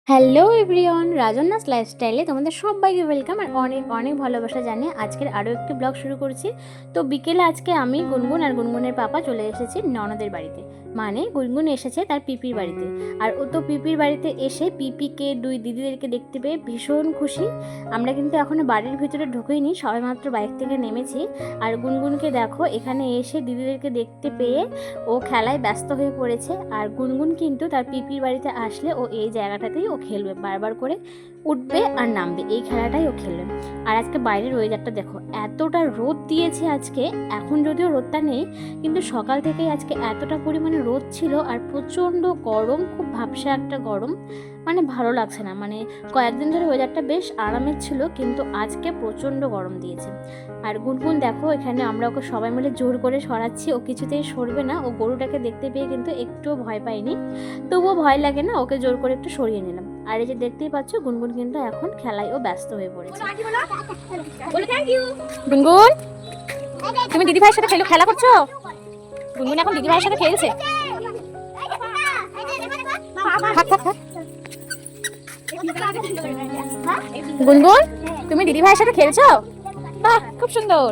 Hello everyone, রাজন্যাস লাইফস্টাইলে তোমাদের সবাইকে ওয়েলকাম আর অনেক অনেক ভালোবাসা জানিয়ে আজকের আরও একটি ব্লগ শুরু করছি। তো বিকেলে আজকে আমি গুনগুন আর গুনগুনের পাপা চলে এসেছি ননদের বাড়িতে, মানে গুনগুন এসেছে তার পিপির বাড়িতে। আর ও তো পিপির বাড়িতে এসে পিপিকে দুই দিদিদেরকে দেখতে পেয়ে ভীষণ খুশি। আমরা কিন্তু এখনও বাড়ির ভিতরে ঢুকেইনি, সবাই মাত্র বাইক থেকে নেমেছি। আর গুনগুনকে দেখো এখানে এসে দিদিদেরকে দেখতে পেয়ে ও খেলায় ব্যস্ত হয়ে পড়েছে। আর গুনগুন কিন্তু তার পিপির বাড়িতে আসলে ও এই জায়গাটাতেই ও খেলবে, বারবার করে উঠবে আর নামবে, এই খেলাটাই ও খেলবে। আর আজকে বাইরের ওয়েদারটা দেখো, এতটা রোদ দিয়েছে আজকে। এখন যদিও রোদটা নেই, কিন্তু সকাল থেকেই আজকে এতটা পরিমাণে রোদ ছিল আর প্রচণ্ড গরম, খুব ভাবসা একটা গরম, মানে ভালো লাগছে না। মানে কয়েকদিন ধরে ওয়েদারটা বেশ আরামের ছিল, কিন্তু আজকে প্রচণ্ড গরম দিয়েছে। আর গুনগুন দেখো এখানে আমরা ওকে সবাই মিলে জোর করে সরাচ্ছি, ও কিছুতেই সরবে না। ও গরুটাকে দেখতে পেয়ে কিন্তু একটুও ভয় পায়নি, তবুও ভয় লাগে না, ওকে জোর করে একটু সরিয়ে নিলাম। আর এই যে দেখতেই পাচ্ছ গুনগুন কিন্তু এখন খেলায় ও ব্যস্ত হয়ে পড়েছে। গুনগুন, তুমি দিদি ভাইয়ের সাথে খেলা করছো? গুনগুন এখন দিদি ভাইয়ের সাথে খেলছে। গুনগুন, তুমি দিদি ভাইয়ের সাথে খেলছো? বাহ, খুব সুন্দর।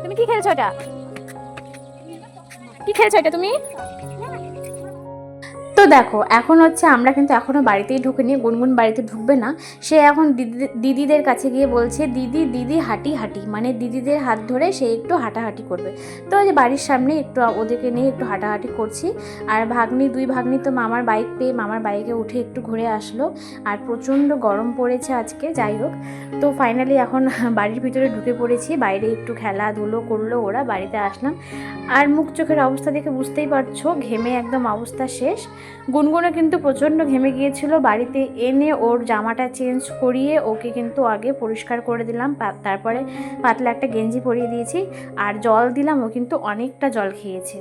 তুমি কি খেলছো? এটা কি খেলছো এটা তুমি? তো দেখো এখন হচ্ছে আমরা কিন্তু এখনও বাড়িতেই ঢুকিনি, গুনগুন বাড়িতে ঢুকবে না। সে এখন দিদিদের কাছে গিয়ে বলছে দিদি দিদি হাঁটি হাঁটি, মানে দিদিদের হাত ধরে সে একটু হাঁটাহাঁটি করবে। তো ওই যে বাড়ির সামনে একটু ওদেরকে নিয়ে একটু হাঁটাহাঁটি করছি। আর দুই ভাগ্নি তো মামার বাইক পেয়ে মামার বাইকে উঠে একটু ঘুরে আসলো। আর প্রচণ্ড গরম পড়েছে আজকে, যাই হোক। তো ফাইনালি এখন বাড়ির ভিতরে ঢুকে পড়েছি, বাইরে একটু খেলাধুলো করলো ওরা, বাড়িতে আসলাম। আর মুখ চোখের অবস্থা দেখে বুঝতেই পারছো, ঘেমে একদম অবস্থা শেষ। গুনগুনও কিন্তু প্রচণ্ড ঘেমে গিয়েছিল, বাড়িতে এনে ওর জামাটা চেঞ্জ করিয়ে ওকে কিন্তু আগে পরিষ্কার করে দিলাম, তারপরে পাতলা একটা গেঞ্জি পরিয়ে দিয়েছি আর জল দিলাম। ও কিন্তু অনেকটা জল খেয়েছে।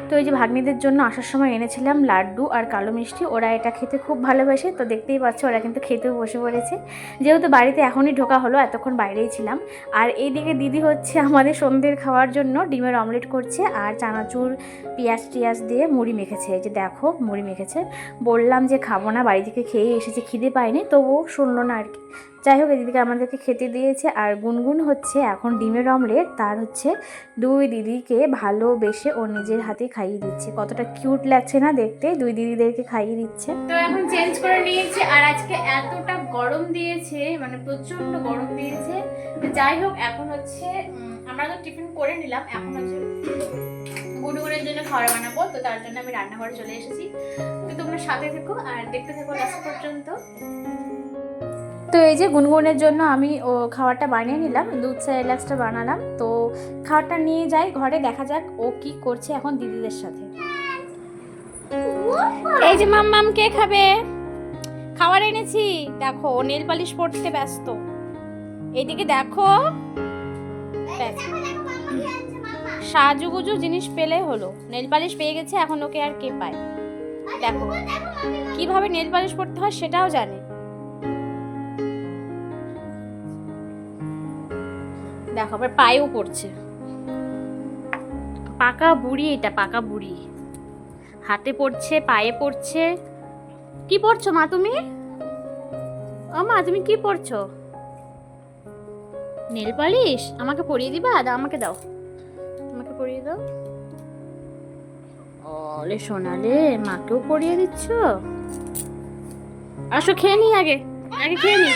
তো এই যে ভাগ্নিদের জন্য আসার সময় এনেছিলাম লাড্ডু আর কালো মিষ্টি, ওরা এটা খেতে খুব ভালোবাসে। তো দেখতেই পাচ্ছ ওরা কিন্তু খেতেও বসে পড়েছে, যেহেতু বাড়িতে এখনই ঢোকা হলো, এতক্ষণ বাইরেই ছিলাম। আর এইদিকে দিদি হচ্ছে আমাদের সন্ধ্যের খাওয়ার জন্য ডিমের অমলেট করছে আর চানাচুর পেঁয়াজ টিয়াজ দিয়ে মুড়ি মেখেছে। এই যে দেখো মুড়ি মেখেছে। বললাম যে খাবো না, বাড়ি থেকে খেয়ে এসেছি, খিদে পাইনি, তবুও শুনলো না আর কি। যাই হোক, এদিকে আমাদেরকে খেতে দিয়েছে। আর গুনগুন হচ্ছে এখন ডিমের অমলেট তার হচ্ছে দুই দিদিকে ভালোবেসে ও নিজের হাতে খাইয়ে দিচ্ছে। কতটা কিউট লাগছে না দেখতে, দুই দিদিদেরকে খাইয়ে দিচ্ছে। তো এখন চেঞ্জ করে নিয়েছে। আর আজকে এতটা গরম দিয়েছে, মানে প্রচন্ড গরম দিয়েছে। যাই হোক, এখন হচ্ছে আমরা তো টিফিন করে নিলাম, এখন হচ্ছে গুনগুনের জন্য খাবার বানাবো। তো তার জন্য আমি রান্নাঘরে চলে এসেছি। তো তোমরা সাথে থেকো আর দেখতে থাকো লাস্ট পর্যন্ত। তো এই যে গুনগুনের জন্য আমি খাবারটা বানিয়ে নিলাম, দুধ সেরেলাক্সটা বানালাম। তো খাবারটা নিয়ে যাই ঘরে, দেখা যাক ও কি করছে এখন দিদিদের সাথে। এই যে মাম্মাম কে খাবে? খাবার এনেছি, দেখো নেল পালিশ পড়তে ব্যস্ত। এইদিকে দেখো, সাজুগুজু জিনিস পেলে হলো, নেল পালিশ পেয়ে গেছে, এখন ওকে আর কে পায়? দেখো কিভাবে নেল পালিশ পড়তে হয় সেটাও জানে। দেখো আবার পায়েও পড়ছে। পাকা বুড়ি, এটা পাকা বুড়ি, হাতে পড়ছে, পায়ে পড়ছে। কি পড়ছো মা তুমি? ও মা, তুমি কি পড়ছো? নেল পালিশ আমাকে পরিয়ে দিবা? দাও, আমাকে দাও, আমাকে পরিয়ে দাও। ওলে সোনালে, মাকেও পরিয়ে দিচ্ছ? আসো খেয়ে নি, আগে আগে খেয়ে নি।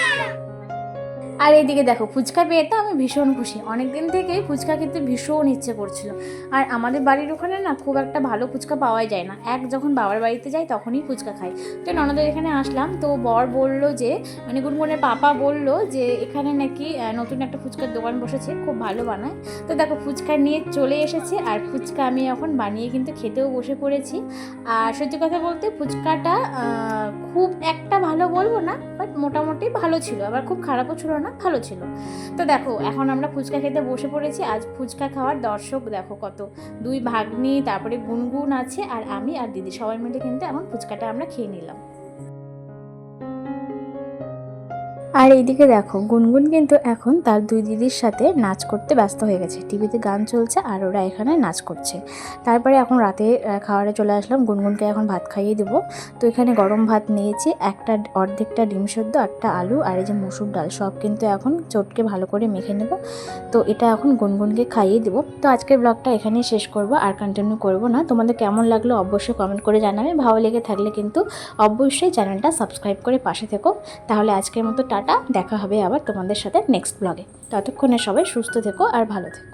আর এইদিকে দেখো ফুচকা পেয়ে তো আমি ভীষণ খুশি, অনেকদিন থেকেই ফুচকা খেতে ভীষণ ইচ্ছে করছিল। আর আমাদের বাড়ির ওখানে না খুব একটা ভালো ফুচকা পাওয়াই যায় না, যখন বাবার বাড়িতে যাই তখনই ফুচকা খাই। তো ননদের এখানে আসলাম, তো বর বলল যে, মানে গুনগুনের পাপা বলল যে এখানে নাকি নতুন একটা ফুচকার দোকান বসেছে, খুব ভালো বানায়। তো দেখো ফুচকা নিয়ে চলে এসেছে, আর ফুচকা আমি এখন বানিয়ে কিন্তু খেতেও বসে পড়েছি। আর সত্যি কথা বলতে ফুচকাটা খুব একটা ভালো বলবো না, বাট মোটামুটি ভালো ছিল, আবার খুব খারাপও ছিল না, ভালো ছিল। তো দেখো এখন আমরা ফুচকা খেতে বসে পড়েছি। আজ ফুচকা খাওয়ার দর্শক দেখো কত, দুই ভাগ্নি, তারপরে গুনগুন আছে আর আমি আর দিদি, সবাই মিলে কিন্তু এখন ফুচকাটা আমরা খেয়ে নিলাম। আর এইদিকে দেখো গুনগুন কিন্তু এখন তার দুই দিদির সাথে নাচ করতে ব্যস্ত হয়ে গেছে, টিভিতে গান চলছে আর ওরা এখানে নাচ করছে। তারপরে এখন রাতে খাওয়ারে চলে আসলাম, গুনগুনকে এখন ভাত খাইয়ে দেবো। তো এখানে গরম ভাত নিয়েছি, একটা অর্ধেকটা ডিম সেদ্ধ, একটা আলু আর এই যে মসুর ডাল সব কিন্তু এখন চটকে ভালো করে মেখে নেব। তো এটা এখন গুনগুনকে খাইয়ে দেবো। তো আজকের ব্লগটা এখানেই শেষ করব, আর কন্টিনিউ করব না। তোমাদের কেমন লাগলো অবশ্যই কমেন্ট করে জানাবে, ভালো লেগে থাকলে কিন্তু অবশ্যই চ্যানেলটা সাবস্ক্রাইব করে পাশে থেকো। তাহলে আজকের মতো টাটা, দেখা হবে আবার তোমাদের সাথে নেক্সট ব্লগে। ততক্ষণে সবাই সুস্থ থেকো আর ভালো থেকো।